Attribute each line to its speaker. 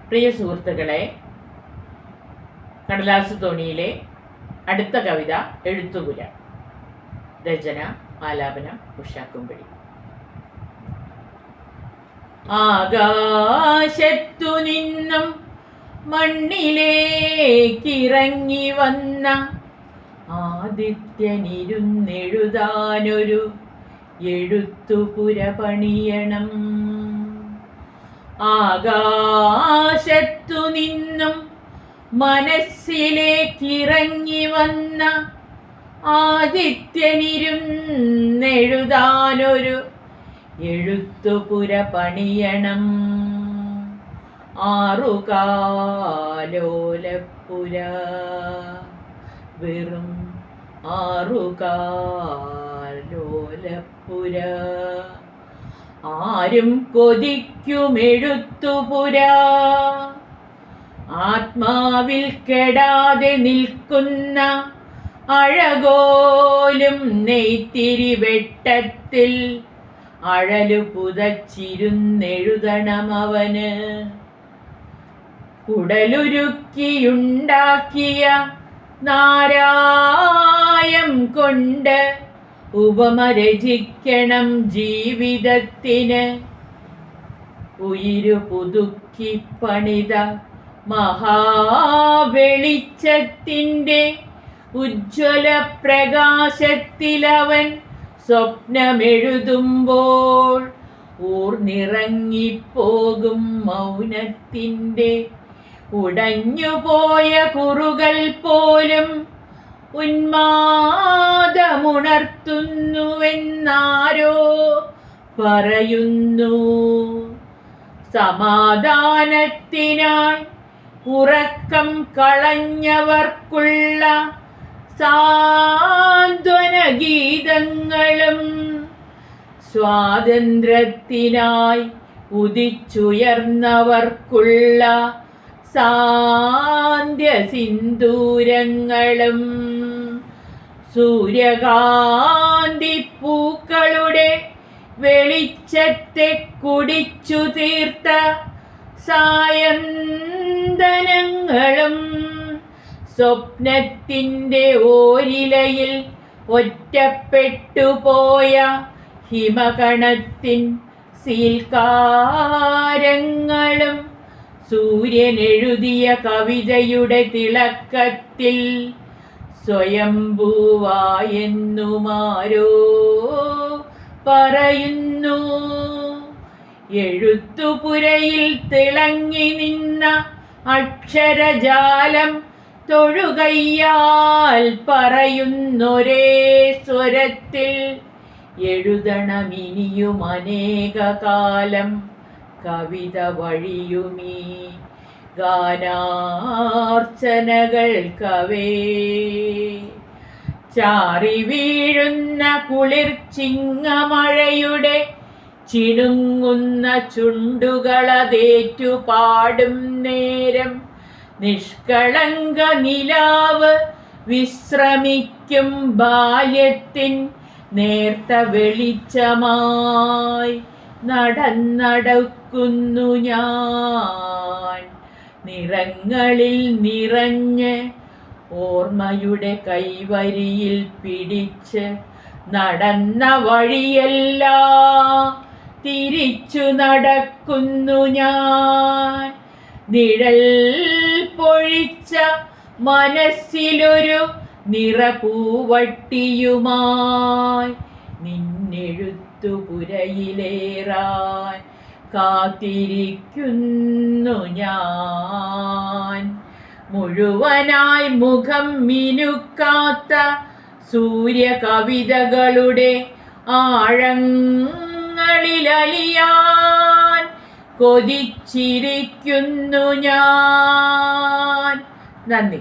Speaker 1: പ്രിയ സുഹൃത്തുക്കളെ, കടലാസ് തോണിയിലെ അടുത്ത കവിത എഴുത്തുപുര. രചന ആലാപനം ഉഷാക്കുംപിടി. ആകാശത്തു നിന്നും മണ്ണിലേക്കിറങ്ങി വന്ന ആദിത്യനിരുന്നെഴുതാനൊരു എഴുത്തുപുര പണിയണം. ആകാശത്തു നിന്നും മനസ്സിലേക്കിറങ്ങി വന്ന ആദിത്യനിരുന്നെഴുതാനൊരു എഴുത്തുപുര പണിയണം. ആറുകാലോലപ്പുര, വെറും ആറുകാലോലപ്പുര. ആരും കൊതിക്കുമെഴുത്തുപുര, ആത്മാവിൽ കെടാതെ നിൽക്കുന്ന അഴകോലും നെയ്ത്തിരി വെട്ടത്തിൽ അഴലു പുതച്ചിരുന്നെഴുതണമവന്. ഉടലുരുക്കിയുണ്ടാക്കിയ നാരായം കൊണ്ട് ഉപമ രചിക്കണം ജീവിതത്തിന്. ഉയിരു പുതുക്കി പണിത മഹാവെളിച്ചത്തിൻ്റെ ഉജ്ജ്വല പ്രകാശത്തിലവൻ സ്വപ്നമെഴുതുമ്പോൾ ഊർന്നിറങ്ങിപ്പോകും മൗനത്തിൻ്റെ ഉടഞ്ഞുപോയ കുറുകൾ പോലും ഉന്മാദമുണർത്തുന്നുവെന്നാരോ പറയുന്നു. സമാധാനത്തിനായി ഉറക്കം കളഞ്ഞവർക്കുള്ള സാന്ത്വന ഗീതങ്ങളും സ്വാതന്ത്ര്യത്തിനായി ഉദിച്ചുയർന്നവർക്കുള്ള സാന്ധ്യ സിന്ദൂരങ്ങളും സൂര്യകാന്തി പൂക്കളുടെ വെളിച്ചത്തെ കുടിച്ചു തീർത്ത സായന്തനങ്ങളും സ്വപ്നത്തിൻ്റെ ഓരിലയിൽ ഒറ്റപ്പെട്ടുപോയ ഹിമകണത്തിൻ സീൽക്കാരങ്ങളും സൂര്യനെഴുതിയ കവിതയുടെ തിളക്കത്തിൽ സ്വയംഭൂവായെന്നുമാരോ പറയുന്നു. എഴുത്തുപുരയിൽ തിളങ്ങി നിന്ന അക്ഷരജാലം തൊഴുകയ്യാൽ പറയുന്നൊരേ സ്വരത്തിൽ എഴുതണമിനിയും അനേകകാലം കവിത വഴിയുമീ ഗാനാർച്ചനകൾക്കവേ. ചാറി വീഴുന്ന കുളിർ ചിങ്ങമഴയുടെ ചിണുങ്ങുന്ന ചുണ്ടുകളതേറ്റു പാടും നേരം നിഷ്കളങ്ക നിലാവ് വിശ്രമിക്കും ബാല്യത്തിൻ നേർത്ത വെളിച്ചമായി നടക്കുന്നു ഞാൻ. നിറങ്ങളിൽ നിറഞ്ഞ് ഓർമ്മയുടെ കൈവരിയിൽ പിടിച്ച് നടന്ന വഴിയെല്ലാം തിരിച്ചു നടക്കുന്നു ഞാൻ. നിഴൽ പൊഴിച്ച മനസ്സിലൊരു നിറപൂവട്ടിയുമായി നിന്നെഴുത്തുപുരയിലേറാൻ കാത്തിരിക്കുന്നു ഞാൻ. മുഴുവനായി മുഖം മിനുക്കാത്ത സൂര്യകവിതകളുടെ ആഴങ്ങളിലലിയാൻ കൊതിച്ചിരിക്കുന്നു ഞാൻ. നന്ദി.